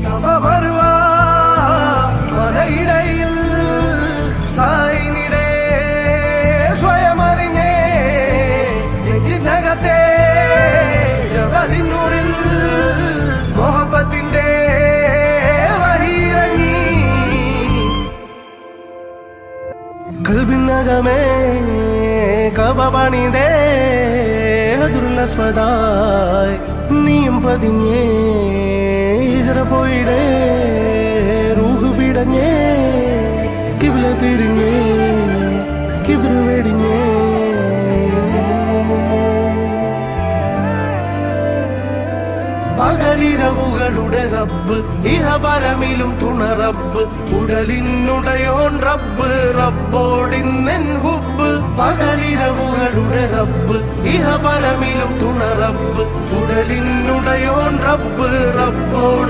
സഫ മറുവ മലയിടയിൽ സായിനിടെ സ്വയമറിഞ്ഞേ നെഞ്ചിനകത്തെ ജബലിന്നൂറിൽ മുഹബത്തിന്റെ വഹിയിറങ്ങി കൽബിനകമേ കബ പണിതേ ഹജറുൽ നീയും പതിഞ്ഞേ ഹിജ്റ പോയിടേ റൂഹ് പിടഞ്ഞേ കിബ്ല തിരിഞ്ഞേ കിബ്റ് വെടിഞ്ഞേ പകലിരവുകളുടെ റബ്ബ് ഇഹപരമിലും തുണ റബ്ബ് ഉടലിനുടയോൻ റബ്ബ് റബ്ബോടിന്നെൻ ഹുബ്ബ് പകലിരവുകളുടെ റബ്ബ് ഇഹപരമിലും തുണ റബ്ബ് ഉടലിനുടയോൻ റബ്ബ് റബ്ബോടി